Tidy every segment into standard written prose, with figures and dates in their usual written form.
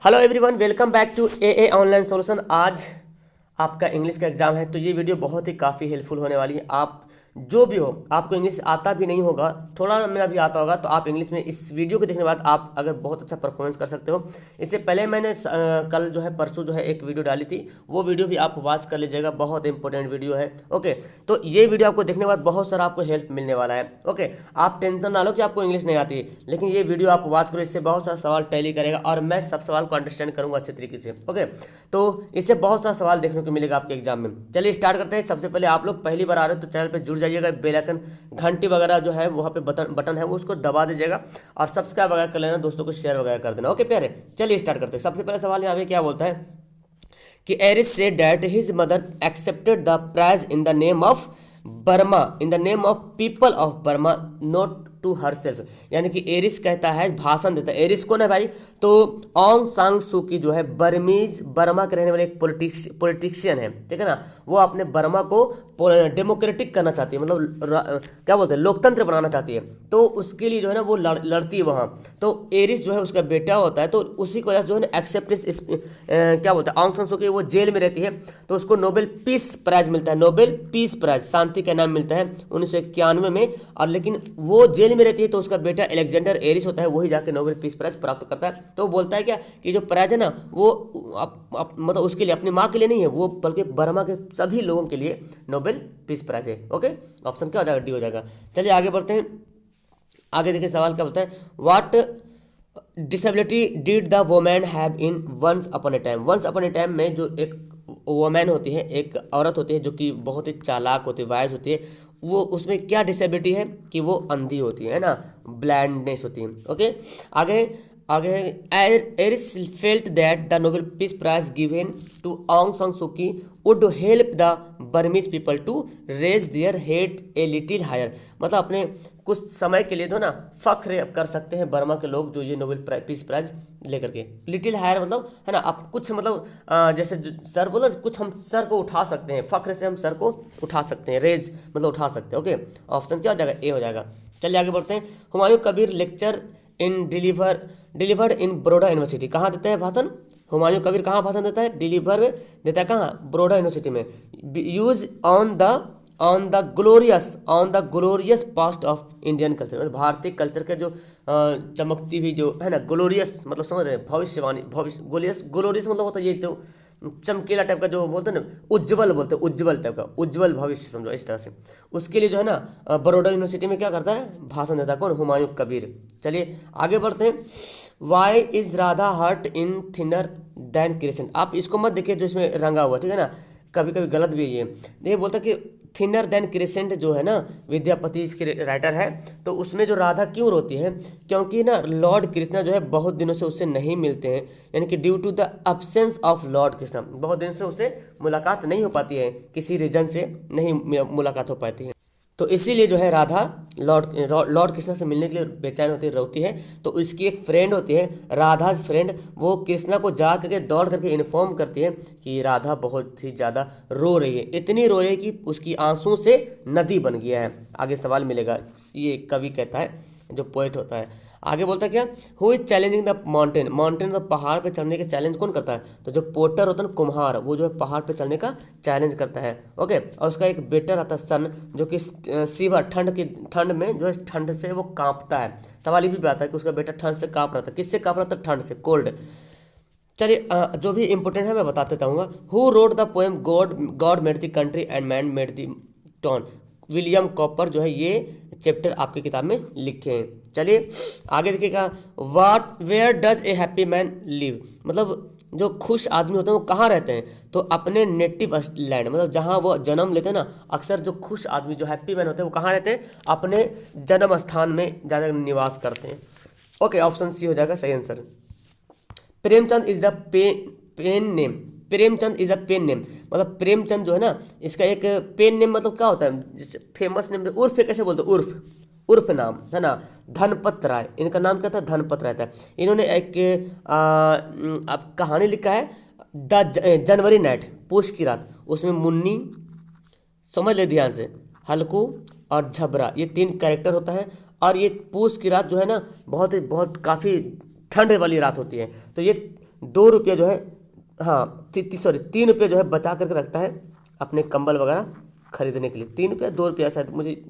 Hello everyone, welcome back to a online solution. आज आपका English का एग्जाम है, तो ये वीडियो बहुत ही काफ़ी हेल्पफुल होने वाली है। आप जो भी हो, आपको इंग्लिश आता भी नहीं होगा, थोड़ा मेरा भी आता होगा, तो आप इंग्लिश में इस वीडियो को देखने के बाद आप अगर बहुत अच्छा परफॉर्मेंस कर सकते हो। इससे पहले मैंने कल जो है परसों जो है एक वीडियो डाली थी, वो वीडियो भी आप वॉच कर लीजिएगा, बहुत इंपॉर्टेंट वीडियो है। ओके, तो ये वीडियो आपको देखने के बाद बहुत सारा आपको हेल्प मिलने वाला है। ओके, आप टेंशन ना लो कि आपको इंग्लिश नहीं आती, लेकिन ये वीडियो आप वॉच करो, इससे बहुत सारा सवाल टैली करेगा और मैं सब सवाल को अंडरस्टैंड करूंगा अच्छे तरीके से। ओके, तो इससे बहुत सारा सवाल देखने को मिलेगा आपके एग्जाम में। चलिए स्टार्ट करते हैं। सबसे पहले आप लोग पहली बार आ रहे हो तो चैनल पे जुड़ जाइएगा, बेल आइकन घंटी वगैरह जो है वहाँ पे बटन है वो उसको दबा दीजिएगा और सब्सक्राइब वगैरह कर लेना, दोस्तों को शेयर वगैरह कर देना। ओके प्यारे, चलिए स्टार्ट करते हैं। सबसे पहला सवाल यहाँ पे क्या बोलता है कि Aris say that his mother accepted the prize in the name of Burma, in the name of people of Burma, not to herself. यानी कि एरिस कहता है, भाषण देता है। एरिस कौन है भाई? तो ऑन्ग सांग सू की जो है बर्मीज, बर्मा के रहने वाले एक पॉलिटिशियन है, ठीक है ना। वो अपने बर्मा को डेमोक्रेटिक करना चाहती है, मतलब क्या बोलते हैं, लोकतंत्र बनाना चाहती है। तो उसके लिए जो है ना वो लड़ती है वहाँ। तो एरिस जो है उसका बेटा होता है, तो उसी की वजह से जो है ना एक्सेप्टेंस क्या बोलते हैं, ऑन्ग सांग सू की वो जेल में रहती है, तो उसको नोबेल पीस प्राइज मिलता है, नोबेल पीस प्राइज, शांति का नाम मिलता है 1991 में। और लेकिन वो जेल में रहती है, तो उसका बेटा अलेक्जेंडर एरिस होता है, वही जाके नोबेल पीस प्राइज प्राप्त करता है। तो वो बोलता है क्या कि जो प्राइज है ना वो मतलब उसके लिए, अपनी माँ के लिए नहीं है वो, बल्कि बर्मा के सभी लोगों के लिए नोबेल पीस प्राइज है। ओके, ऑप्शन क्या हो जाएगा? डी हो जाएगा। चलिए आगे बढ़ते हैं। आगे देखिए सवाल क्या बोलता है, what disability did the woman have in once upon A time. वंस अपॉन ए टाइम में जो एक वोमैन होती है, एक औरत होती है जो कि बहुत ही चालाक होती है, वाइज होती है, वो उसमें क्या डिसेबिलिटी है कि वो अंधी होती है ना, ब्लाइंडनेस होती है। ओके, आगे आगे Aris felt that the Nobel peace prize given to Aung San Suu Kyi would help the Burmese people to raise their head a little higher. मतलब अपने कुछ समय के लिए तो ना फख्र कर सकते हैं बर्मा के लोग जो ये नोबेल पीस प्राइज लेकर के। लिटिल हायर मतलब है ना, आप कुछ मतलब जैसे सर बोला, कुछ हम सर को उठा सकते हैं, फख्र से हम सर को उठा सकते हैं, रेज मतलब उठा सकते हैं। ओके, ऑप्शन क्या हो जाएगा? ए हो जाएगा। चलिए आगे बढ़ते हैं। Humayun Kabir lecture in delivered in Baroda university. कहाँ देता है भाषण हुमायूं कबीर? कहाँ भाषण देता है? डिलीवर देता है कहाँ? बड़ौदा यूनिवर्सिटी में। Use on the glorious past of Indian culture, मतलब भारतीय कल्चर के जो चमकती हुई जो है ना, ग्लोरियस मतलब समझ रहे हैं, भविष्यवाणी, भविष्य, ग्लोरियस मतलब होता है ये जो चमकीला टाइप का, जो बोलते हैं ना उज्जवल, बोलते हैं उज्जवल टाइप का, उज्जवल भविष्य समझो इस तरह से। उसके लिए जो है ना बड़ौदा यूनिवर्सिटी में क्या करता है? भाषण देता है। कौन? हुमायूं कबीर। चलिए आगे बढ़ते हैं। Why is Radha hurt in thinner than crescent. आप इसको मत देखिए जो इसमें रंगा हुआ, ठीक है ना, कभी कभी गलत भी है ये बोलता कि थिनर देन क्रिसेंट जो है ना, विद्यापति इसके राइटर है, तो उसमें जो राधा क्यों रोती है, क्योंकि ना लॉर्ड कृष्णा जो है बहुत दिनों से उससे नहीं मिलते हैं, यानी कि due to the absence of Lord Krishna, बहुत दिन से उससे मुलाकात नहीं हो पाती है, किसी रीजन से नहीं मुलाकात हो पाती है। तो इसीलिए जो है राधा लॉर्ड कृष्णा से मिलने के लिए बेचैन होती है, रोती है। तो उसकी एक फ्रेंड होती है, राधा फ्रेंड, वो कृष्णा को जा करके दौड़ करके इन्फॉर्म करती है कि राधा बहुत ही ज़्यादा रो रही है, इतनी रो रही है कि उसकी आंसू से नदी बन गया है। आगे सवाल मिलेगा, ये कवि कहता है, जो पोएट होता है। आगे बोलता है क्या, who is challenging the mountain. Mountain मतलब पहाड़ पे चढ़ने के चैलेंज कौन करता है? तो जो पोर्टर होता है ना, कुम्हार, वो जो है पहाड़ पे चढ़ने का चैलेंज करता है। ओके, और उसका एक बेटा रहता है सन, जो कि शिवर, ठंड में जो है ठंड से वो कांपता है। सवाल ये भी आता है कि उसका बेटा ठंड से कांप रहा था, किससे कांप रहा था? ठंड से, कोल्ड। चलिए जो भी इंपॉर्टेंट है मैं बताते चाहूँगा। Who wrote the poem God made the country and man made the town. William Cowper जो है ये चैप्टर आपकी किताब में लिखे हैं। चलिए आगे देखिएगा, what where does a happy man live. मतलब जो खुश आदमी होते हैं वो कहाँ रहते हैं? तो अपने नेटिव लैंड, मतलब जहाँ वो जन्म लेते हैं ना, अक्सर जो खुश आदमी, जो हैप्पी मैन होते हैं वो कहाँ रहते हैं? अपने जन्म स्थान में ज़्यादा निवास करते हैं। ओके, ऑप्शन सी हो जाएगा सही answer. Premchand is the pen name. Premchand is a pen name, मतलब प्रेमचंद जो है ना, इसका एक पेन नेम मतलब क्या होता है? जैसे फेमस नेम, उर्फ कैसे बोलते हैं? उर्फ नाम है ना। धनपत राय, इनका नाम क्या था? धनपत राय था। इन्होंने एक आप कहानी लिखा है, द जनवरी नाइट, पूष की रात। उसमें मुन्नी, समझ ले ध्यान से, हल्कू और झबरा, ये तीन कैरेक्टर होता है। और ये पूष की रात जो है ना, बहुत काफ़ी ठंड वाली रात होती है। तो ये 2 रुपये जो है, हाँ 3 रुपये जो है बचा करके रखता है अपने कंबल वगैरह खरीदने के लिए। 3 रुपया 2 रुपया, शायद मुझे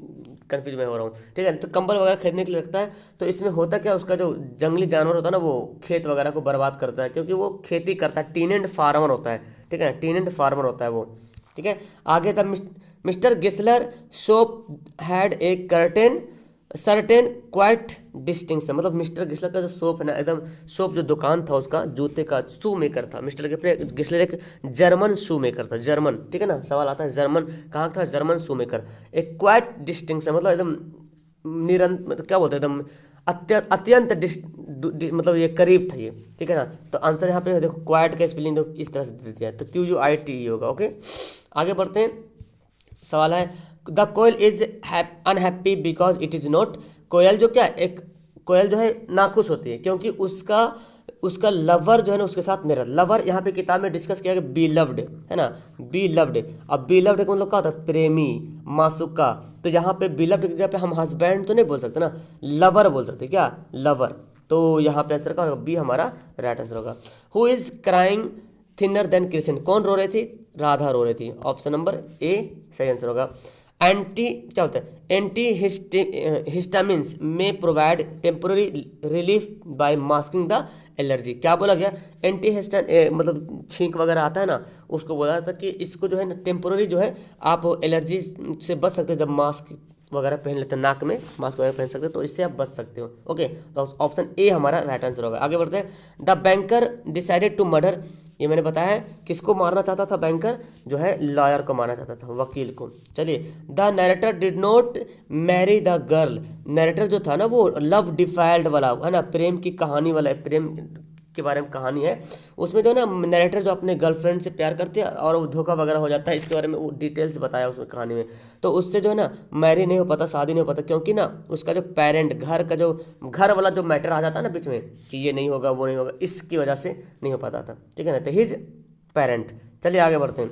कन्फ्यूज में हो रहा हूँ, ठीक है। तो कंबल वगैरह खरीदने के लिए रखता है। तो इसमें होता क्या, उसका जो जंगली जानवर होता है ना, वो खेत वगैरह को बर्बाद करता है, क्योंकि वो खेती करता है, टीनेंट फार्मर होता है, ठीक है, टीनेंट फार्मर होता है वो, ठीक है। आगे था mister Gisler shop had a curtain certain quite distinction, मतलब मिस्टर गिस्लर का जो शॉप है ना, एकदम शॉप जो दुकान था उसका, जूते का, शू मेकर था। मिस्टर गिस्लर एक जर्मन शू मेकर था, जर्मन, ठीक है ना। सवाल आता है जर्मन कहाँ था, जर्मन शू मेकर। एक क्वाइट डिस्टिंक्शन मतलब एकदम निरंतर, क्या बोलते हैं, एकदम अत्यंत मतलब ये करीब था ये, ठीक है ना। तो आंसर यहाँ पे देखो, क्वाइट का स्पेलिंग देखो इस तरह से दे दिया है, तो QUITE होगा, ओके। आगे बढ़ते हैं। सवाल है the koel is unhappy because it is not. कोयल जो क्या, एक कोयल जो है नाखुश होती है क्योंकि उसका लवर जो है ना उसके साथ नहीं रहता। लवर यहाँ पे किताब में डिस्कस किया गया, बी लव्ड, है ना, बी लव्ड। अब बी लव्ड का मतलब क्या होता है, प्रेमी, मासूका। तो यहाँ पे बी लव्ड की जगह पे हम हस्बैंड तो नहीं बोल सकते ना, लवर बोल सकते, क्या, लवर। तो यहाँ पे आंसर क्या होगा, बी हमारा राइट आंसर होगा। Who is crying thinner than Krishna, कौन रो रही थी, राधा रो रही थी। ऑप्शन नंबर ए सही आंसर होगा। क्या होता है, एंटी हिस्टामिन्स में provide temporary relief by masking the allergy. क्या बोला गया, एंटी मतलब छींक वगैरह आता है ना, उसको बोला था कि इसको जो है ना टेम्पोररी जो है आप एलर्जी से बच सकते हैं जब मास्क वगैरह पहन लेते हैं, नाक में मास्क वगैरह पहन सकते हैं, तो इससे आप बच सकते हो, ओके। तो ऑप्शन ए हमारा राइट आंसर होगा। आगे बढ़ते हैं। The banker decided to murder, ये मैंने बताया है, किसको मारना चाहता था बैंकर, जो है लॉयर को मारना चाहता था, वकील को। चलिए, the narrator did not marry the girl, narrator जो था ना वो लव डिफाइल्ड वाला है ना, प्रेम की कहानी वाला है, प्रेम के बारे में कहानी है। उसमें जो है ना नैरेटर जो अपने गर्लफ्रेंड से प्यार करती है और वो धोखा वगैरह हो जाता है, इसके बारे में वो डिटेल्स बताया उसमें कहानी में। तो उससे जो है ना मैरी नहीं हो पाता, शादी नहीं हो पाता, क्योंकि ना उसका जो पेरेंट, घर वाला जो मैटर आ जाता है ना बीच में कि ये नहीं होगा वो नहीं होगा, इसकी वजह से नहीं हो पाता था, ठीक है ना। तो हिज पेरेंट। चलिए आगे बढ़ते हैं।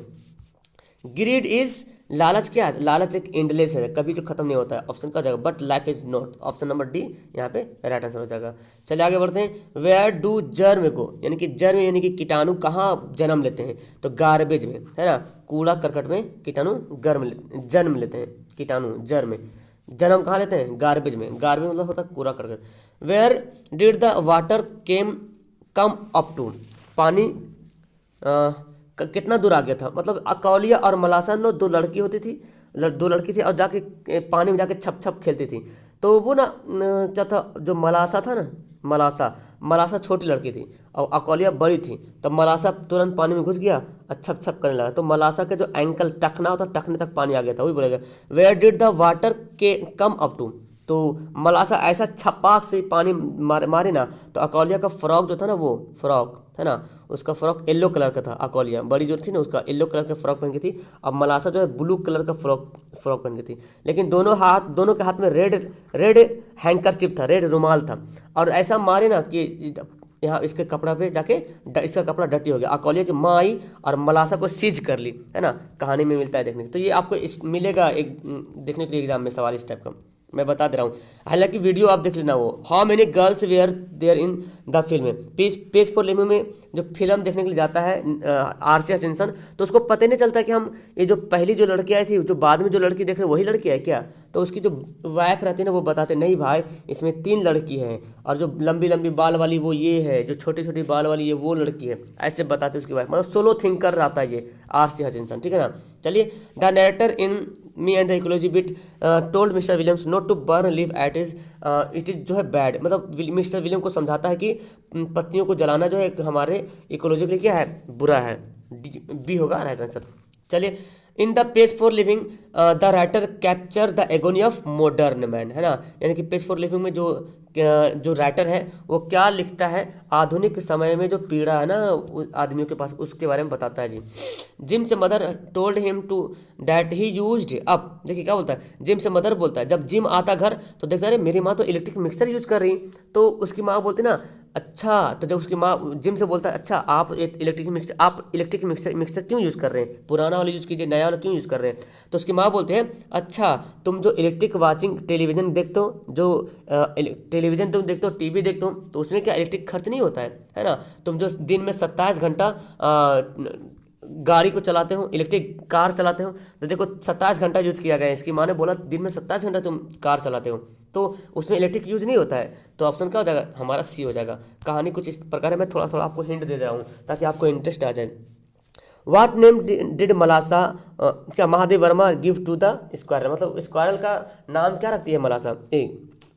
ग्रीड इज, लालच क्या है, लालच एक एंडलेस है, कभी जो खत्म नहीं होता है। ऑप्शन का जाएगा, but life is not. Option number D यहाँ पे राइट आंसर हो जाएगा। चलिए आगे बढ़ते हैं। वेयर डू जर्म गो, यानी कि जर्म यानी कि कीटाणु कहाँ जन्म लेते हैं, तो गार्बेज में, है ना, कूड़ा करकट में कीटाणु जन्म लेते हैं, कीटाणु जन्म कहाँ लेते हैं, गार्बेज में। गार्बेज मतलब होता है कूड़ा करकट। Where did the water come up to, पानी कितना दूर आ गया था, मतलब अकौलिया और मलासा नो दो लड़की होती थी, दो लड़की थी और जाके पानी में जाके छप छप खेलती थी। तो वो ना क्या था, जो मलासा था ना, मलासा छोटी लड़की थी और अकौलिया बड़ी थी। तो मलासा तुरंत पानी में घुस गया और छप छप करने लगा। तो मलासा के जो एंकल, टखना होता, टखने तक पानी आ गया था, वही बोलेगा। वेयर डिड द वाटर के कम अप टू, तो मलासा ऐसा छपाक से पानी मारे ना, तो अकौलिया का फ्रॉक जो था ना, वो फ्रॉक है ना, उसका फ्रॉक येलो कलर का था। अकौलिया बड़ी जो थी ना, उसका येलो कलर का फ्रॉक पहन की थी, और मलासा जो है ब्लू कलर का फ्रॉक पहन की थी। लेकिन दोनों के हाथ में रेड हैंकरचिप था, रेड रुमाल था, और ऐसा मारे ना कि यहाँ इसके कपड़ा पे जाके इसका कपड़ा डटी हो गया। अकौलिया की माँ आई और मलासा को सीज कर ली, है ना, कहानी में मिलता है देखने को। तो ये आपको मिलेगा एक देखने के लिए एग्जाम में सवाल इस टाइप का, मैं बता दे रहा हूँ। हालांकि वीडियो आप देख लेना। वो how many girls were there in the film, page for living में जो फिल्म देखने के लिए जाता है आरसी हचिंसन, तो उसको पता ही नहीं चलता कि हम ये जो पहली जो लड़की आई थी, जो बाद में जो लड़की देख रहे वही लड़की है क्या। तो उसकी जो वाइफ रहती है ना, वो बताते नहीं भाई इसमें 3 लड़की हैं, और जो लंबी लंबी बाल वाली वो ये है, जो छोटी छोटी बाल वाली ये वो लड़की है, ऐसे बताते उसकी वाइफ। मतलब सोलो थिंकर रहता है ये आरसी हचिंसन, ठीक है ना। चलिए, the narrator in me and the ecology bit told Mister Williams not to burn leaf at is it is जो है बैड, मतलब मिस्टर विलियम को समझाता है कि पत्तियों को जलाना जो है हमारे इकोलॉजी के लिए क्या है, बुरा है। बी होगा राइट आंसर। चलिए, in the page for living the writer capture the agony of modern man, है ना, यानी कि पेज फॉर लिविंग में जो राइटर है वो क्या लिखता है, आधुनिक समय में जो पीड़ा है ना आदमियों के पास, उसके बारे में बताता है जी। जिम से mother told him to that he used up. देखिए क्या बोलता है, जिम से मदर बोलता है, जब जिम आता घर तो देखता है मेरी माँ तो इलेक्ट्रिक मिक्सर यूज कर रही, तो उसकी माँ बोलती ना अच्छा, तो जब उसकी माँ जिम से बोलता है अच्छा आप इलेक्ट्रिक मिक्सर क्यों यूज़ कर रहे हैं, पुराना वाला यूज़ कीजिए, नया वाला क्यों यूज़ कर रहे हैं। तो उसकी माँ बोलते हैं अच्छा तुम जो इलेक्ट्रिक वाचिंग टेलीविज़न देखते हो, जो टेलीविज़न तुम देखते हो, टीवी देखते हो, तो उसमें क्या इलेक्ट्रिक खर्च नहीं होता है ना। तुम जो दिन में 27 घंटा गाड़ी को चलाते हो, इलेक्ट्रिक कार चलाते हो, तो देखो 27 घंटा यूज़ किया गया है। इसकी माँ ने बोला दिन में 27 घंटा तुम कार चलाते हो, तो उसमें इलेक्ट्रिक यूज़ नहीं होता है। तो ऑप्शन क्या हो जाएगा हमारा सी हो जाएगा। कहानी कुछ इस प्रकार है, मैं थोड़ा थोड़ा आपको हिंट दे रहा हूँ ताकि आपको इंटरेस्ट आ जाए। वाट नेम डिड मलासा, क्या Mahadev Verma give to the squirrel, मतलब स्क्वायरल का नाम क्या रखती है मलासा, ए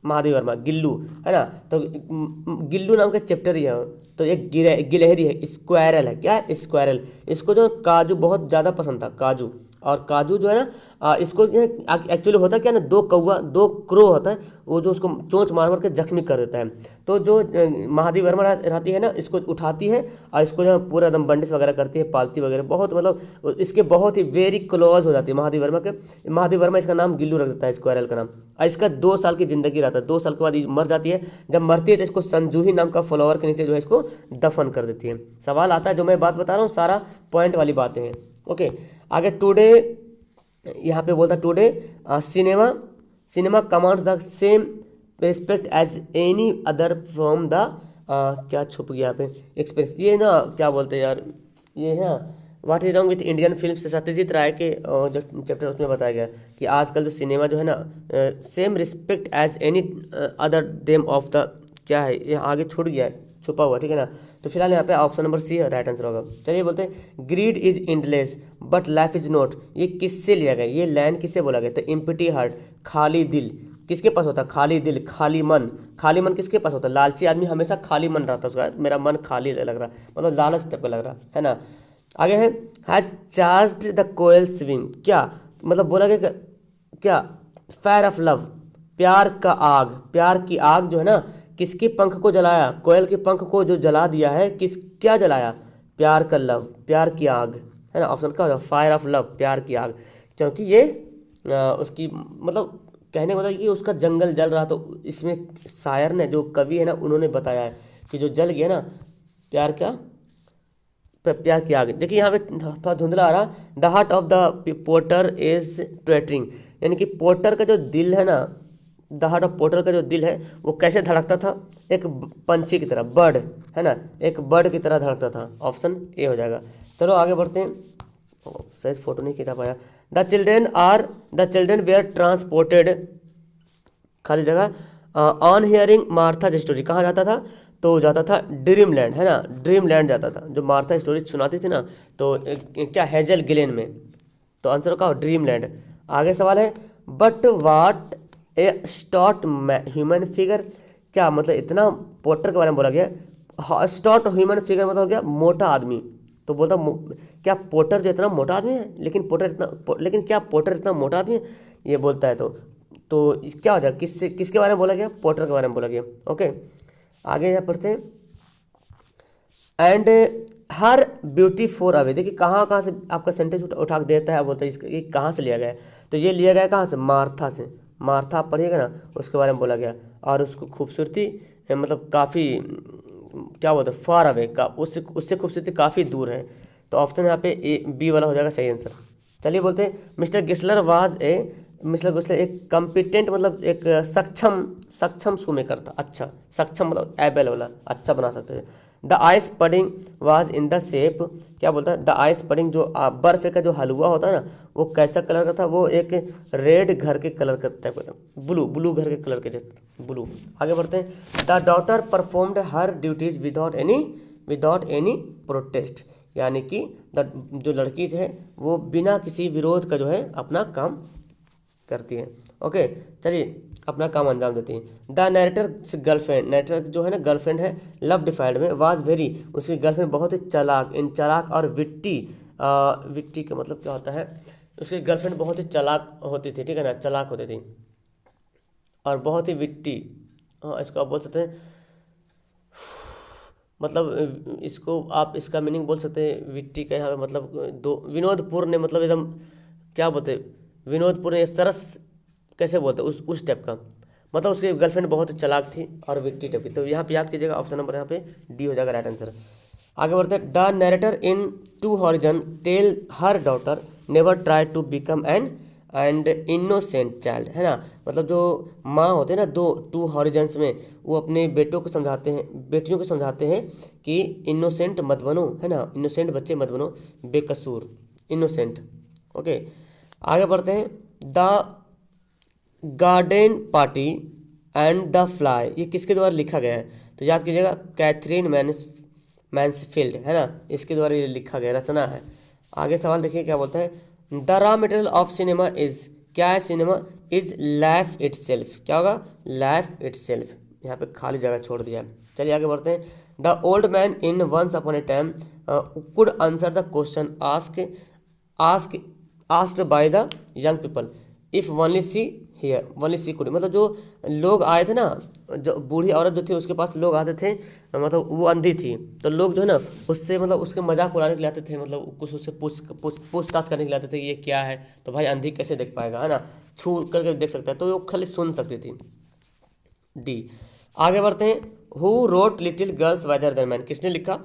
महादेव वर्मा, गिल्लू है ना, तो गिल्लू नाम का चैप्टर ही है, तो एक गिलहरी है, स्क्वायरल है, क्या है स्क्वायरल। इसको जो काजू बहुत ज़्यादा पसंद था, काजू, और काजू जो है ना इसको एक्चुअली होता क्या ना, दो क्रो होता है, वो जो उसको चोंच मार मार के जख्मी कर देता है। तो जो महादेवी वर्मा रहती है ना, इसको उठाती है और इसको जो पूरा एकदम बंडिश वगैरह करती है, पालती वगैरह, बहुत मतलब इसके बहुत ही वेरी क्लोज हो जाती है महादेवी वर्मा के। महादेवी वर्मा इसका नाम गिल्लू रख देता है, स्क्वायरल का नाम, और इसका 2 साल की जिंदगी रहता है, 2 साल के बाद ये मर जाती है। जब मरती है तो इसको संजूही नाम का फ्लावर के नीचे जो है इसको दफन कर देती है। सवाल आता है, जो मैं बात बता रहा हूँ सारा पॉइंट वाली बातें हैं। ओके, आगे टुडे, यहाँ पे बोलता today cinema commands the same respect as any other from the क्या छुप गया यहाँ पे एक्सपीरियंस, ये ना क्या बोलते हैं यार, ये है what is wrong with Indian film से सत्यजीत राय के जो चैप्टर उसमें बताया गया कि आजकल जो सिनेमा जो है ना same respect as any other them of the, क्या है ये आगे छूट गया है, छुपा हुआ, ठीक है ना। तो फिलहाल यहाँ पे ऑप्शन नंबर सी है राइट आंसर होगा। चलिए बोलते हैं grid is endless but life is not, ये किससे लिया गया, ये लाइन किससे बोला गया, तो एम्प्टी हार्ट, खाली दिल किसके पास होता है, खाली दिल, खाली मन, खाली मन किसके पास होता है, लालची आदमी हमेशा खाली मन रहता है उसका, मेरा मन खाली लग रहा, मतलब लालच टाइप का लग रहा है ना। आगे है has charged the koel swing, क्या मतलब बोला गया क्या, फायर ऑफ लव, प्यार का आग, प्यार की आग जो है ना किसके पंख को जलाया, कोयल के पंख को जो जला दिया है, क्या जलाया, प्यार का लव, प्यार की आग है ना। ऑप्शन क्या होगा फायर ऑफ लव, प्यार की आग, क्योंकि ये उसकी मतलब कहने का मतलब कि उसका जंगल जल रहा, तो इसमें शायर ने जो कवि है ना उन्होंने बताया है कि जो जल गया ना प्यार प्यार की आग। देखिए यहाँ पे थोड़ा धुंधला आ रहा, the heart of the porter is twittering, यानी कि पोर्टर का जो दिल है ना, द हार्ट ऑफ पोर्टर का जो दिल है वो कैसे धड़कता था, एक पंछी की तरह, बर्ड है ना, एक बर्ड की तरह धड़कता था। ऑप्शन ए हो जाएगा। चलो आगे बढ़ते हैं, सही फोटो नहीं खींचा पाया। द चिल्ड्रेन वेयर ट्रांसपोर्टेड, खाली जगह, ऑन हियरिंग मार्था स्टोरी, कहाँ जाता था, तो जाता था ड्रीम लैंड है ना, ड्रीम लैंड जाता था, जो मार्था स्टोरी सुनाती थी ना, तो क्या हेजल गिलेन में, तो आंसर का ड्रीम लैंड। आगे सवाल है but what a stout human figure, क्या मतलब इतना पोर्टर के बारे में बोला गया, स्टॉट ह्यूमन फिगर मतलब हो गया मोटा आदमी, तो बोलता क्या पोर्टर जो इतना मोटा आदमी है, लेकिन क्या पोर्टर इतना मोटा आदमी है, ये बोलता है। तो क्या हो जाएगा, किसके बारे में बोला गया, पोर्टर के बारे में बोला गया। ओके आगे यहाँ पढ़ते हैं, and her beauty for away, देखिए कहाँ से आपका सेंटेंस उठा के देता है, बोलता है ये कहाँ से लिया गया है, तो ये लिया गया कहाँ से, मार्था से, मार्था आप पढ़िएगा ना उसके बारे में बोला गया, और उसको खूबसूरती मतलब काफ़ी क्या बोलते हैं फार अवे का, उससे खूबसूरती काफ़ी दूर है। तो ऑप्शन यहाँ पे ए बी वाला हो जाएगा सही आंसर। चलिए बोलते हैं मिस्टर गिस्लर एक कॉम्पिटेंट मतलब एक सक्षम शू मेकर था, अच्छा सक्षम मतलब एबल वाला, अच्छा बना सकते थे। The ice pudding was in the shape, क्या बोलता है, द आइस पडिंग जो बर्फ का जो हलवा होता है ना वो कैसा कलर का था, वो एक रेड घर के कलर का टाइप का, ब्लू घर के कलर के ब्लू। आगे बढ़ते हैं, the daughter performed her duties without any protest, यानी कि जो लड़की है वो बिना किसी विरोध का जो है अपना काम करती है। ओके चलिए अपना काम अंजाम देती है। द नरेटर गर्लफ्रेंड, नरेटर जो है ना गर्लफ्रेंड है लव डिफाइंड में, वाज वेरी, उसकी गर्लफ्रेंड बहुत ही चालाक और विट्टी का मतलब क्या होता है, उसकी गर्लफ्रेंड बहुत ही चालाक होती थी, ठीक है ना, चालाक होती थी और बहुत ही विट्टी, हाँ इसको आप बोल सकते हैं मतलब इसको आप इसका मीनिंग बोल सकते हैं विट्टी का यहाँ पे मतलब दो विनोदपूर्ण मतलब एकदम क्या बोलते हैं, विनोदपूर्ण सरस कैसे बोलते हैं उस टाइप का, मतलब उसकी गर्लफ्रेंड बहुत चालाक थी और विट्टी टाइप की। तो यहाँ पे याद कीजिएगा, ऑप्शन नंबर यहाँ पे डी हो जाएगा राइट आंसर। आगे बढ़ते हैं, the narrator in two horizon tell her daughter never try to become and innocent child, है ना। मतलब जो माँ होते हैं ना दो टू हॉरिजन्स में, वो अपने बेटों को समझाते हैं, बेटियों को समझाते हैं कि इनोसेंट मत बनो, है ना, इनोसेंट बच्चे मत बनो, बेकसूर, इनोसेंट। ओके, आगे बढ़ते हैं, the garden party and the fly, ये किसके द्वारा लिखा गया है? तो याद कीजिएगा कैथरीन मैन्सफील्ड, है ना, इसके द्वारा ये लिखा गया, रचना है। आगे सवाल देखिए क्या बोलता है, the raw material of cinema is, क्या है सिनेमा? इज लाइफ इटसेल्फ, क्या होगा? लाइफ इटसेल्फ, यहाँ पे खाली जगह छोड़ दिया है। चलिए आगे बढ़ते हैं, the old man in once upon A time could answer the question asked by the young people if only see here only see could, मतलब जो लोग आए थे ना, जो बूढ़ी औरत जो थी उसके पास लोग आते थे, मतलब वो अंधी थी, तो लोग जो है ना उससे मतलब उसके मजाक उड़ाने के लिए आते थे, मतलब कुछ उससे पूछताछ करने के लिए आते थे, ये क्या है? तो भाई अंधी कैसे देख पाएगा, है ना, छू करके देख सकता है, तो वो खाली सुन सकती थी, डी। आगे बढ़ते हैं, who wrote little girls wiser than man, किसने लिखा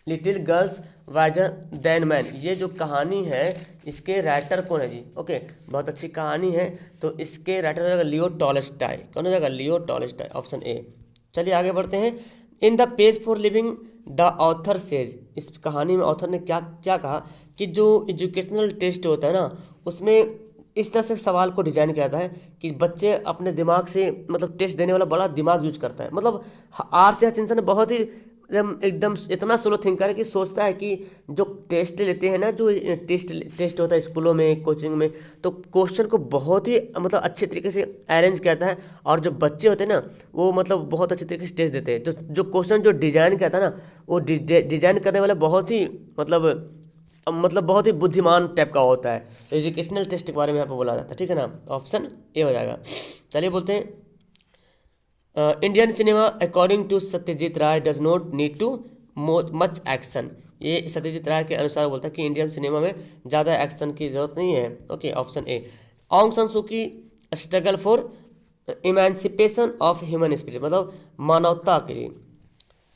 little girls wiser than man? ये जो कहानी है इसके राइटर कौन है जी? ओके, बहुत अच्छी कहानी है, तो इसके राइटर हो जाएगा लियो टॉलस्टॉय। कौन हो जाएगा? लियो टॉलस्टॉय, ऑप्शन ए। चलिए आगे बढ़ते हैं, in the page for living the author says, इस कहानी में ऑथर ने क्या क्या कहा कि जो एजुकेशनल टेस्ट होता है ना उसमें इस तरह से सवाल को डिजाइन किया जाता है कि बच्चे अपने दिमाग से, मतलब टेस्ट देने वाला बड़ा दिमाग यूज करता है, मतलब आर.सी. हचिंसन बहुत ही एकदम इतना स्लो थिंकर है कि सोचता है कि जो टेस्ट लेते हैं ना, जो टेस्ट होता है स्कूलों में, कोचिंग में, तो क्वेश्चन को बहुत ही मतलब अच्छे तरीके से अरेंज किया जाता है, और जो बच्चे होते हैं ना वो मतलब बहुत अच्छे तरीके से टेस्ट देते हैं। जो क्वेश्चन जो डिजाइन किया था ना, वो डिजाइन करने वाला बहुत ही मतलब बहुत ही बुद्धिमान टाइप का होता है। तो एजुकेशनल टेस्ट के बारे में यहाँ पे बोला जाता है, ठीक है ना, ऑप्शन ए हो जाएगा। चलिए बोलते हैं, Indian cinema according to Satyajit Ray does not need too much action, ये सत्यजीत राय के अनुसार बोलता है कि इंडियन सिनेमा में ज़्यादा एक्शन की जरूरत नहीं है। Okay, option A. ऑन्ग सान सू की struggle for emancipation of human spirit, मतलब मानवता के लिए,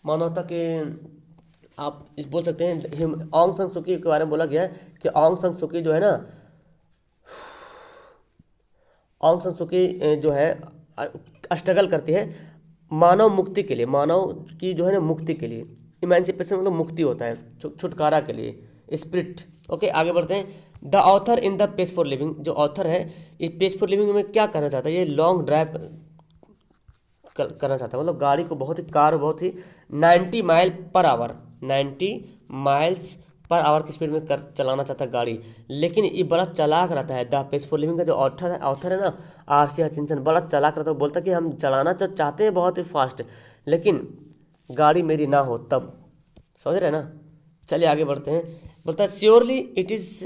मानवता के आप बोल सकते हैं। ऑन्ग सान सू की के बारे में बोला गया है कि ऑन्ग सान सू की जो है ना, ऑन्ग सान सू की जो है स्ट्रगल करती है मानव मुक्ति के लिए, मानव की जो है ना मुक्ति के लिए, इमेंसिपेशन मतलब मुक्ति होता है, छुटकारा के लिए, स्पिरिट। ओके, आगे बढ़ते हैं, the author in the page for living, जो ऑथर है इस पेज फॉर लिविंग में क्या करना चाहता है? ये लॉन्ग ड्राइव करना चाहता है, मतलब गाड़ी को कार बहुत ही 90 mile per hour 90 miles per hour की स्पीड में चलाना चाहता है गाड़ी, लेकिन ये बड़ा चालाक रहता है। द पेज फॉर लिविंग का जो ऑथर है ना, आर.सी. हचिंसन, बड़ा चालाक रहता है, बोलता है कि हम चलाना तो चाहते हैं बहुत ही फास्ट, लेकिन गाड़ी मेरी ना हो तब, समझ रहे हैं ना। चलिए आगे बढ़ते हैं, बोलता है surely it is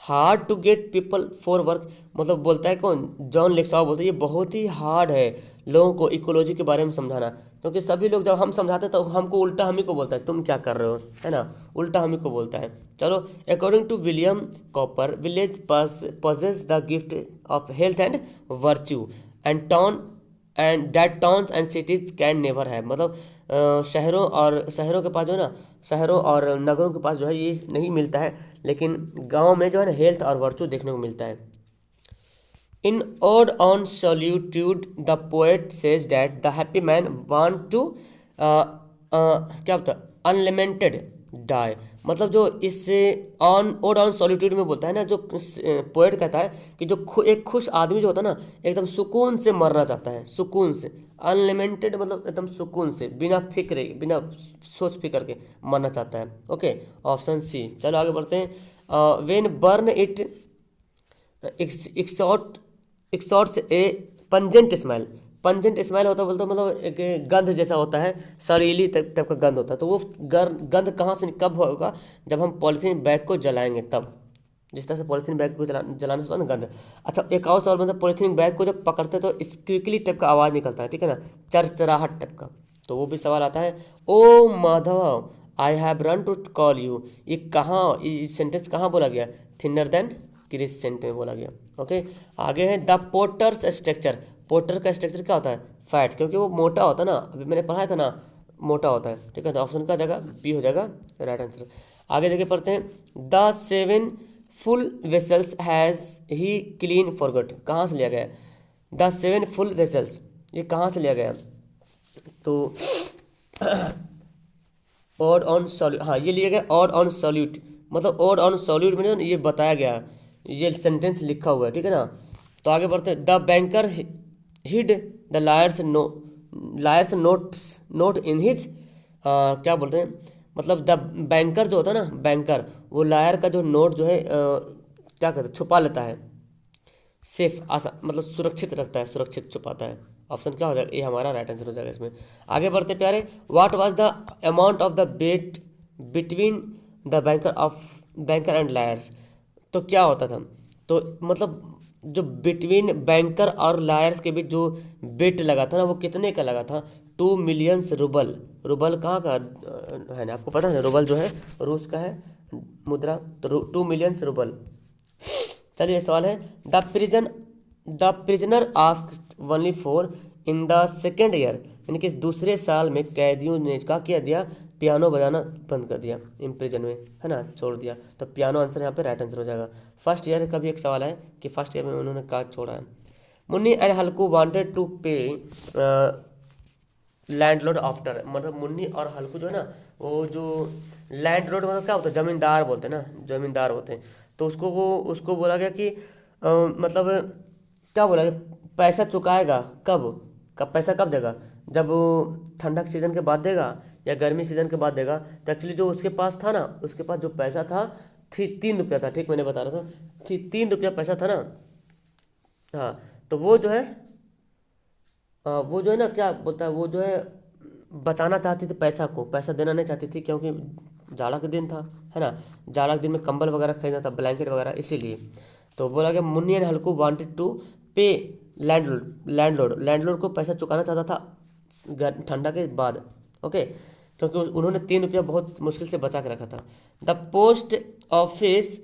hard to get people for work, मतलब बोलता है कौन? जॉन लेक्सॉ बोलता है ये बहुत ही हार्ड है लोगों को इकोलॉजी के बारे में समझाना, क्योंकि सभी लोग जब हम समझाते हैं तो हमको उल्टा हम ही को बोलता है तुम क्या कर रहे हो, है ना, उल्टा हम ही को बोलता है। चलो, according to William Cowper village possesses the gift of health and virtue and that towns and cities can never have, मतलब शहरों के पास जो है ना, शहरों और नगरों के पास जो है ये नहीं मिलता है, लेकिन गांव में जो है ना हेल्थ और वर्च्यू देखने को मिलता है। In ode on solitude the poet says that the happy man want to क्या बोलता है, अनलिमिटेड डाई, मतलब जो इस ओड ऑन सॉलिट्यूड में बोलता है ना, जो पोएट कहता है कि जो एक खुश आदमी जो होता है ना एकदम सुकून से मरना चाहता है, सुकून से, अनलिमिटेड मतलब एकदम सुकून से, बिना फिक्र, बिना सोच फिक्र के मरना चाहता है। Okay, option C. चलो आगे बढ़ते हैं, when burn it exhausts a pungent smell, pungent smell होता है बोलते मतलब एक गंध जैसा होता है, सरीली टाइप का गंध होता है, तो वो गंध कहाँ से कब होगा? जब हम पॉलीथीन बैग को जलाएंगे तब, जिस तरह से पॉलीथीन बैग को जलाने से होता है ना गंध। अच्छा, एक और सवाल, मतलब पॉलीथीन बैग को जब पकड़ते हैं तो स्क्विकली टाइप का आवाज़ निकलता है, ठीक है ना, चरचराहट टाइप का, तो वो भी सवाल आता है। O Madhav I have run to call you, ये कहाँ, ये सेंटेंस कहाँ बोला गया, थिनर देन क्रिसेंट में बोला गया। ओके, आगे है द पोर्टर्स स्ट्रक्चर, पोर्टर का स्ट्रक्चर क्या होता है, फैट, क्योंकि वो मोटा होता है ना, अभी मैंने पढ़ाया था ना, मोटा होता है, ठीक है। तो ऑप्शन का जगह बी हो जाएगा राइट आंसर। आगे देखिए पढ़ते हैं the 7 full vessels has he clean forgot, कहाँ से लिया गया, द 7 फुल वेसल्स ये कहाँ से लिया गया, तो ऑड ऑन सॉल्यूट, हाँ ये लिया गया ऑड ऑन सॉल्यूट, मतलब ऑड ऑन सॉल्यूट में ना ये बताया गया, ये सेंटेंस लिखा हुआ है, ठीक है ना। तो आगे बढ़ते हैं the banker hid the lawyer's note in his, क्या बोलते हैं, मतलब द बैंकर जो होता है ना, बैंकर वो लायर का जो नोट जो है क्या कहते हैं, छुपा लेता है, सेफ मतलब सुरक्षित रखता है, सुरक्षित छुपाता है। ऑप्शन क्या हो जाएगा, ये हमारा राइट आंसर हो जाएगा इसमें। आगे बढ़ते प्यारे, what was the amount of the bet between the banker and lawyers, तो क्या होता था, तो मतलब जो बिटवीन बैंकर और लायर्स के बीच जो बेट लगा था ना, वो कितने का लगा था, 2 मिलियन रूबल, रूबल कहाँ का है ना, आपको पता है रूबल जो है रूस का है मुद्रा, तो 2 मिलियन रूबल। चलिए सवाल है the prisoner asked only for in the second year, यानी कि दूसरे साल में कैदियों ने क्या किया दिया, पियानो बजाना बंद कर दिया, इम्प्रिजन में है ना, छोड़ दिया, तो पियानो आंसर यहाँ पे राइट आंसर हो जाएगा। फर्स्ट ईयर का भी एक सवाल है कि फर्स्ट ईयर में उन्होंने क्या छोड़ा है। Munni and Halku wanted to pay landlord after, मतलब मुन्नी और हल्कू जो है ना, वो जो लैंडलॉर्ड मतलब क्या होता है, जमींदार बोलते हैं ना, जमींदार होते हैं, तो उसको बोला गया कि मतलब क्या बोला गया, पैसा चुकाएगा कब पैसा कब देगा, जब ठंडक सीजन के बाद देगा या गर्मी सीजन के बाद देगा। तो एक्चुअली जो उसके पास था ना, उसके पास जो पैसा था 3 रुपया था, ठीक मैंने बता रहा था, 3 रुपया पैसा था ना, हाँ, तो वो जो है ना क्या बोलता है, वो जो है बचाना चाहती थी पैसा को, पैसा देना नहीं चाहती थी, क्योंकि जाड़ा के दिन था, है ना, जाड़ा के दिन में कंबल वगैरह खरीदना था, ब्लैंकेट वगैरह, इसीलिए। तो बोला गया Munni and Halku wanted to pay landlord को पैसा चुकाना चाहता था ठंडा के बाद, ओके, क्योंकि उन्होंने 3 रुपया बहुत मुश्किल से बचा के रखा था। द पोस्ट ऑफिस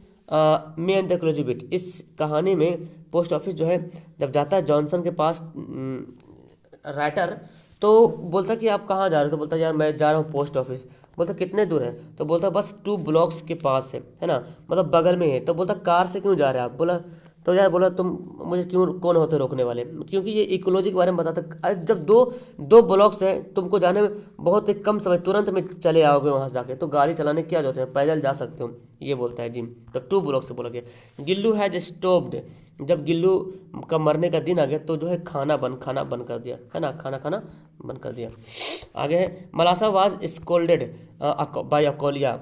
में एंड द क्लोजिबिट, इस कहानी में पोस्ट ऑफिस जो है जब जाता है जॉनसन के पास राइटर, तो बोलता कि आप कहाँ जा रहे हो, तो बोलता यार मैं जा रहा हूँ पोस्ट ऑफिस, बोलता कितने दूर है, तो बोलता बस 2 ब्लॉक्स के पास है ना, मतलब बगल में है। तो बोलता कार से क्यों जा रहे हैं आप, बोला तो यार बोला तुम मुझे क्यों, कौन होते रोकने वाले, क्योंकि ये इकोलॉजी के बारे में बताता, जब दो ब्लॉक्स हैं तुमको जाने में बहुत ही कम समय, तुरंत में चले आओगे वहाँ से जाके, तो गाड़ी चलाने क्या होते हैं, पैदल जा सकते हो, ये बोलता है जिम। तो 2 ब्लॉक से बोला गया। गिल्लू हैज स्टॉप्ड, जब गिल्लू का मरने का दिन आ गया तो जो है खाना बंद कर दिया, है ना, खाना बंद कर दिया। आगे है Malasa was scolded by Akolia,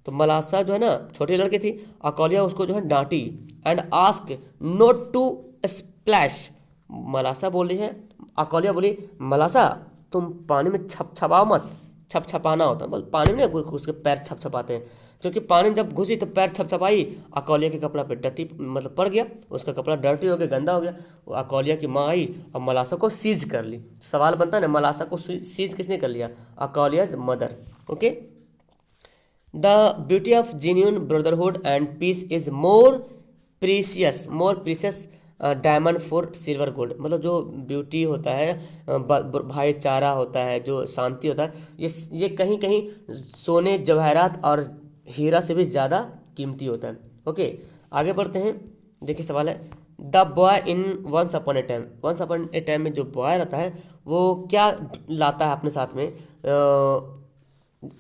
तो मलासा जो है ना छोटी लड़की थी, अकोलिया उसको जो है डांटी, and ask not to splash, मलासा बोली है, अकोलिया बोली मलासा तुम पानी में छपछपाओ मत, छपछपाना होता है, मतलब पानी में उसके पैर छपछपाते हैं, क्योंकि पानी में जब घुसी तो पैर छपछपाई, अकोलिया के कपड़ा पे डर्टी मतलब पड़ गया, उसका कपड़ा डर्टी हो गया, गंदा हो गया, वो अकोलिया की माँ आई और मलासा को सीज कर ली। सवाल बनता है ना, मलासा को सीज किसने कर लिया, अकोलियाज mother, okay. The beauty of genuine brotherhood and peace is more precious diamond for silver gold, मतलब जो ब्यूटी होता है, भाईचारा होता है, जो शांति होता है, ये कहीं कहीं सोने जवाहरात और हीरा से भी ज़्यादा कीमती होता है, ओके। आगे बढ़ते हैं, देखिए सवाल है the boy in once upon A time में जो बॉय रहता है वो क्या लाता है अपने साथ में,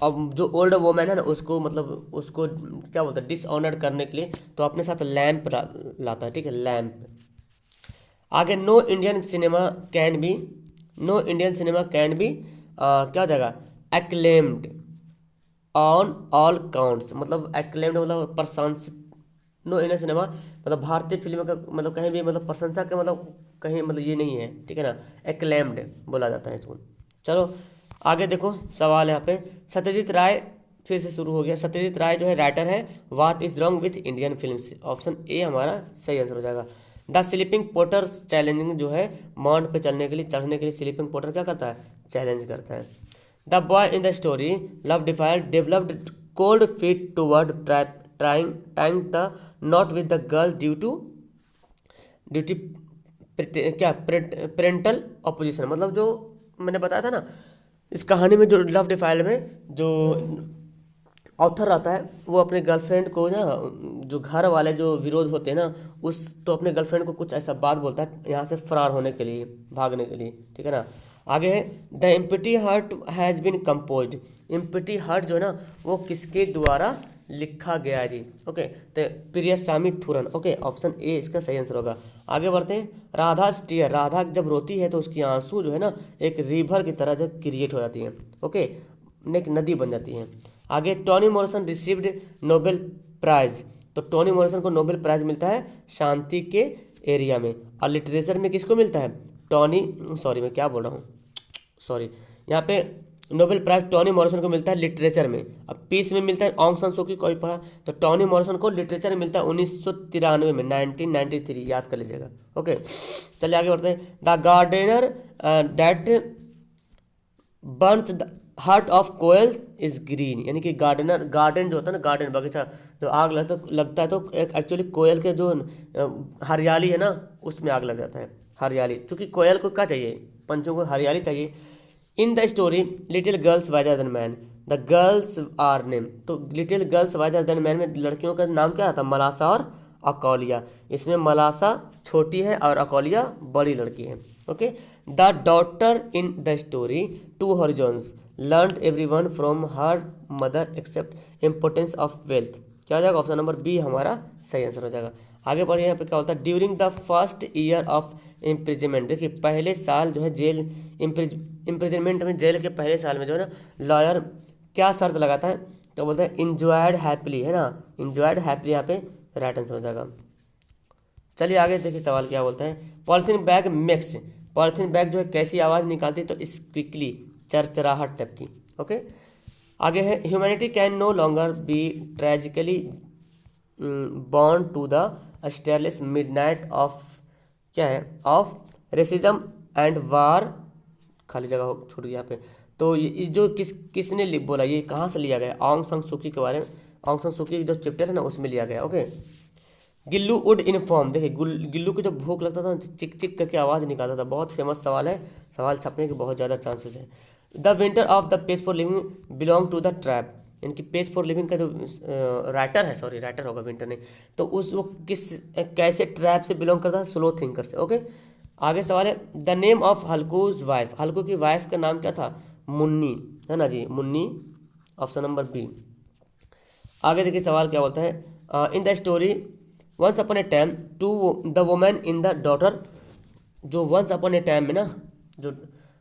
अब जो ओल्ड वोमैन है ना उसको मतलब उसको क्या बोलते हैं डिसऑनर करने के लिए, तो अपने साथ लैंप लाता है, ठीक है, लैंप। आगे no Indian cinema can be क्या हो जाएगा, एक्लेम्ड ऑन ऑल काउंट्स, मतलब एक्लेम्ड मतलब प्रशंसित, नो इंडियन सिनेमा मतलब भारतीय फिल्म का मतलब कहीं भी मतलब प्रशंसा का मतलब कहीं मतलब ये नहीं है, ठीक है ना, एक्लेम्ड बोला जाता है इसको। चलो आगे देखो सवाल यहाँ पे, सत्यजीत राय फिर से शुरू हो गया, सत्यजीत राय जो है राइटर है, what is wrong with Indian films, option A हमारा सही आंसर हो जाएगा। द स्लीपिंग पोर्टर्स चैलेंजिंग जो है माउंट पे चढ़ने के लिए स्लीपिंग पोर्टर क्या करता है, चैलेंज करता है। The boy in the story love defier developed cold feet toward tying the knot with the girl due to क्या पेरेंटल अपोजिशन, मतलब जो मैंने बताया था ना इस कहानी में, जो लव डिफाइल्ड में जो ऑथर रहता है वो अपने गर्लफ्रेंड को ना, जो घर वाले जो विरोध होते हैं ना उस, तो अपने गर्लफ्रेंड को कुछ ऐसा बात बोलता है यहाँ से फरार होने के लिए, भागने के लिए, ठीक है ना। आगे है the empty heart has been composed. Empty heart जो है ना वो किसके द्वारा लिखा गया है जी, ओके, तो प्रियस्वामी थुरन, ओके, ऑप्शन ए इसका सही आंसर होगा। आगे बढ़ते हैं, राधा स्टीयर, राधा जब रोती है तो उसकी आंसू जो है ना एक रिवर की तरह जो क्रिएट हो जाती है, ओके, एक नदी बन जाती है। आगे Toni Morrison received Nobel prize, तो टोनी मॉरिसन को नोबेल प्राइज मिलता है शांति के एरिया में। और लिटरेचर में किसको मिलता है, सॉरी मैं क्या बोल रहा हूँ, सॉरी, यहाँ पे नोबेल प्राइज टोनी मॉरिसन को मिलता है लिटरेचर में। अब पीस में मिलता है ऑन्ग सान सू की, कोई पढ़ा, तो टोनी मॉरिसन को लिटरेचर में मिलता है 1993 में, 1993, याद कर लीजिएगा, ओके। चलिए आगे बढ़ते हैं, the gardener that burns the heart of koel is green, यानी कि गार्डन जो होता है ना, गार्डन बगीचा, जो आग लगता है तो एक्चुअली कोयल के जो हरियाली है ना उसमें आग लग जाता है, हरियाली, क्योंकि कोयल को क्या चाहिए, पंछियों को हरियाली चाहिए। In the story little girls wiser than man the girls are name, तो little girls wiser than man में लड़कियों का नाम क्या आता है, मलासा और अकौलिया। इसमें मलासा छोटी है और अकौलिया बड़ी लड़की है, okay. The daughter in the story two horizons learn everyone from her mother except importance of wealth, क्या हो जाएगा, ऑप्शन नंबर बी हमारा सही आंसर हो जाएगा। आगे बढ़िए, यहाँ पे क्या होता है, during the first year of imprisonment, देखिए पहले साल जो है जेल, इम्प्रिजमेंट में जेल के पहले साल में जो है ना लॉयर क्या शर्त लगाता है, तो बोलते हैं इंजॉयड हैप्पीली, है ना, इंजॉयड हैप्पीली यहाँ पे राइट आंसर हो जाएगा। चलिए आगे देखिए सवाल क्या बोलते हैं, polythene bag makes, polythene bag जो है कैसी आवाज़ निकालती है, तो स्क्विकली, चरचराहट टाइप की, ओके। आगे है humanity can no longer be tragically born to the stareless midnight of, क्या है, ऑफ रेसिज्म एंड वार, खाली जगह छूट गई यहाँ पे, तो ये जो किसने बोला, ये कहाँ से लिया गया, ऑन्ग सान सू की के बारे में, ऑन्ग सान सू की जो चैप्टर है ना उसमें लिया गया, ओके। गिल्लू वुड इन्फॉर्म, देखिए गिल्लू को जब भूख लगता था चिक चिक करके आवाज़ निकालता था, बहुत फेमस सवाल है, सवाल छपने के बहुत ज़्यादा चांसेस है। The winter of the page for living belong to the trap, इनकी पेज फॉर लिविंग का जो राइटर है, सॉरी राइटर होगा विंटर नहीं, तो उस वो किस कैसे ट्रैप से बिलोंग करता है, स्लो थिंकर से, ओके। आगे सवाल है, the name of Halku's wife, Halku की वाइफ का नाम क्या था, मुन्नी, है ना जी, मुन्नी, ऑप्शन नंबर बी। आगे देखिए सवाल क्या बोलता है, in the story once upon A time to the women in the daughter, जो वंस अपॉन ए टाइम में ना जो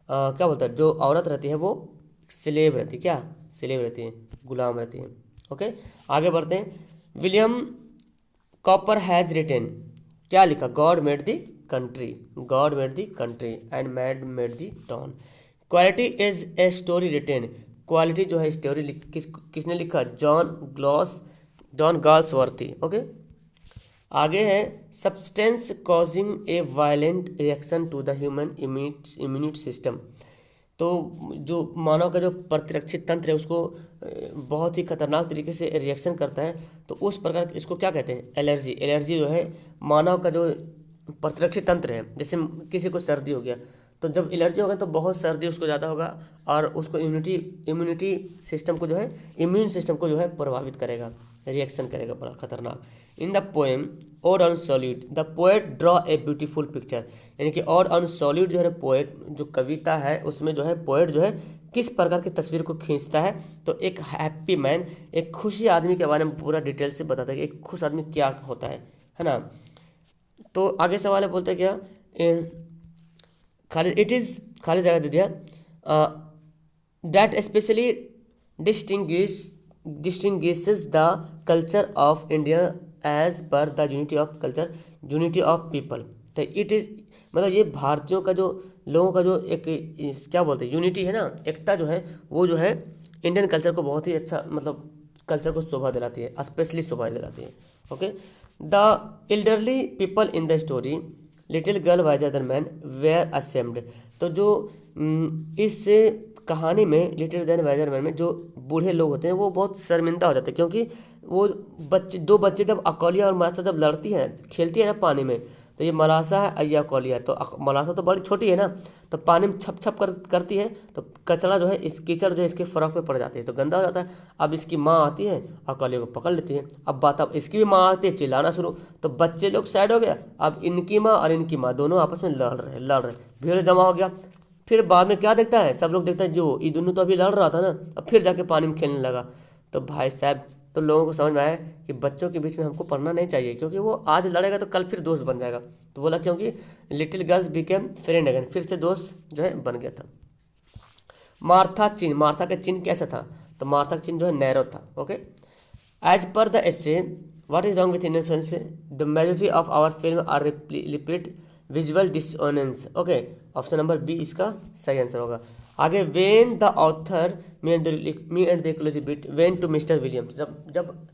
क्या बोलता है, जो औरत रहती है वो स्लेव रहती है, क्या स्लेव रहती है, गुलाम रहती है, ओके। आगे बढ़ते हैं, विलियम कॉपर हैज़ रिटेन, क्या लिखा, God made the country, God made the country and mad made the town. Quality is a story written, quality जो है स्टोरी किसने लिखा, जॉन गाल्सवर्थी, ओके। आगे है substance causing a violent reaction to the human immunity system, तो जो मानव का जो प्रतिरक्षी तंत्र है उसको बहुत ही खतरनाक तरीके से रिएक्शन करता है, तो उस प्रकार इसको क्या कहते हैं, एलर्जी। एलर्जी जो है मानव का जो प्रतिरक्षी तंत्र है, जैसे किसी को सर्दी हो गया तो जब एलर्जी होगा तो बहुत सर्दी उसको ज़्यादा होगा और उसको इम्यूनिटी सिस्टम को जो है, इम्यून सिस्टम को जो है प्रभावित करेगा, रिएक्शन करेगा बड़ा खतरनाक। In the poem odd on solid the poet draw a beautiful picture, यानी कि ओड ऑन सॉलिड जो है पोएट जो कविता है उसमें जो है पोएट जो है किस प्रकार की तस्वीर को खींचता है, तो एक हैप्पी मैन, एक खुशी आदमी के बारे में पूरा डिटेल से बताता है कि एक खुश आदमी क्या होता है ना। तो आगे सवाल है, बोलते क्या, खाली इट इज़ खाली जगह दे दिया, that specially distinguishes the culture of India as per the unity of culture, unity of people, तो इट इज़ मतलब ये भारतीयों का जो लोगों का जो एक क्या बोलते हैं यूनिटी है ना, एकता जो है वो जो है इंडियन कल्चर को बहुत ही अच्छा मतलब कल्चर को शोभा दिलाती है, स्पेशली शोभा दिलाती है। Okay, the elderly people in the story little girl wiser than man were assumed. तो जो इस कहानी में लिटिल देन वाइजर मैन में जो बूढ़े लोग होते हैं वो बहुत शर्मिंदा हो जाते हैं, क्योंकि वो दो बच्चे जब अकौलिया और मलासा जब लड़ती हैं, खेलती है ना पानी में, तो ये मलासा है, अय्या अकौलिया है। तो मलासा तो बड़ी छोटी है ना, तो पानी में छप छप करती है, तो कचरा जो है, इस कीचड़ जो है इसके फ्रॉक पे पड़ जाती है, तो गंदा हो जाता है। अब इसकी माँ आती है, अकौलिया को पकड़ लेती है। अब इसकी भी माँ आती है, चिल्लाना शुरू, तो बच्चे लोग साइड हो गया। अब इनकी माँ और इनकी माँ दोनों आपस में लड़ रहे, भीड़ जमा हो गया। फिर बाद में क्या देखता है, सब लोग देखता है जो ये दोनों तो अभी लड़ रहा था ना, अब फिर जाके पानी में खेलने लगा। तो भाई साहब, तो लोगों को समझ में आया कि बच्चों के बीच में हमको पढ़ना नहीं चाहिए, क्योंकि वो आज लड़ेगा तो कल फिर दोस्त बन जाएगा। तो बोला क्योंकि little girls became friend again, फिर से दोस्त जो है बन गया था। मार्था चिन्ह, मार्था का चिन्ह कैसा था, तो मार्था का चिन्ह जो है नैरो था। Okay, as per the essay what is wrong with Indian film, the majority of our film are repeat visual dissonance. Okay, option number B इसका सही आंसर होगा। आगे, when the author me and the ecology bit went to Mr Williams, जब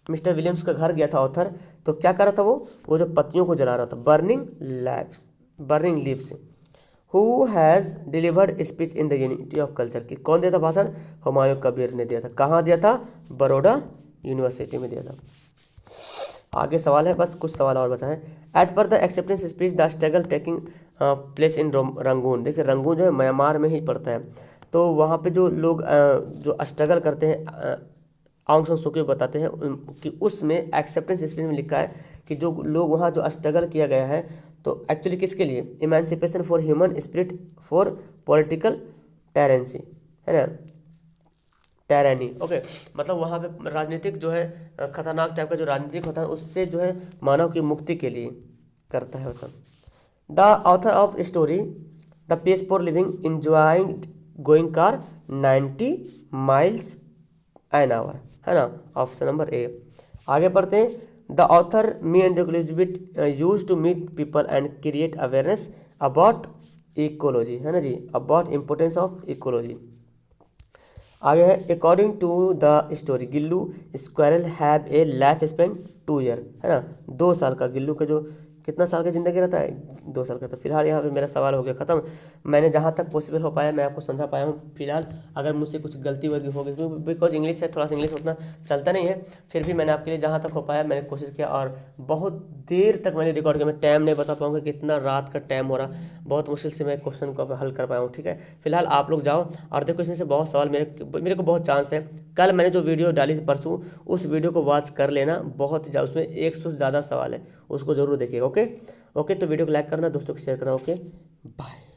Mr Williams का घर गया था author, तो क्या कर रहा था वो जो पत्तियों को जला रहा था, burning leaves. Who has delivered speech in the unity of culture, की कौन दिया था भाषण, हुमायूं कबीर ने दिया था। कहाँ दिया था, बड़ौदा यूनिवर्सिटी में दिया था। आगे सवाल है, बस कुछ सवाल और बचा है। As per the acceptance speech the struggle taking place in Rangoon, देखिए रंगून जो है म्यांमार में ही पड़ता है, तो वहाँ पे जो लोग जो स्ट्रगल करते हैं, आंग सान सू की बताते हैं कि उसमें एक्सेप्टेंस स्पीच में लिखा है कि जो लोग वहाँ जो स्ट्रगल किया गया है, तो एक्चुअली किसके लिए, emancipation for human spirit for political tyranny, है ना, टैरानी। ओके, मतलब वहाँ पे राजनीतिक जो है खतरनाक टाइप का जो राजनीतिक होता है, उससे जो है मानव की मुक्ति के लिए करता है वो सब। The author of story the pace for living enjoying going car 90 miles an hour, है ना, ऑप्शन नंबर ए। आगे पढ़ते हैं, the author me and Elizabeth use to meet people and create awareness about ecology, है ना जी, about importance of ecology. आगे है, according to the story Gillu squirrel have a life span 2 year, है ना, 2 साल का। गिल्लू का जो कितना साल का ज़िंदगी रहता है, 2 साल का। तो फिलहाल यहाँ पे मेरा सवाल हो गया ख़त्म। मैंने जहाँ तक पॉसिबल हो पाया मैं आपको समझा पाया हूँ। फिलहाल अगर मुझसे कुछ गलती वगैरह हो गई, बिकॉज इंग्लिश है, थोड़ा सा इंग्लिश उतना चलता नहीं है, फिर भी मैंने आपके लिए जहाँ तक हो पाया मैंने कोशिश किया, और बहुत देर तक मैंने रिकॉर्ड किया। मैं टाइम नहीं बता पाऊँगा, कितना रात का टाइम हो रहा, बहुत मुश्किल से मैं क्वेश्चन को हल कर पाया हूँ। ठीक है, फिलहाल आप लोग जाओ और देखो, इसमें से बहुत सवाल मेरे को बहुत चांस है। कल मैंने जो वीडियो डाली थी परसों, उस वीडियो को वॉच कर लेना, बहुत ज़्यादा उसमें 100 से ज़्यादा सवाल है, उसको जरूर देखिएगा। ओके, तो वीडियो को लाइक करना, दोस्तों को शेयर करना। Okay, bye.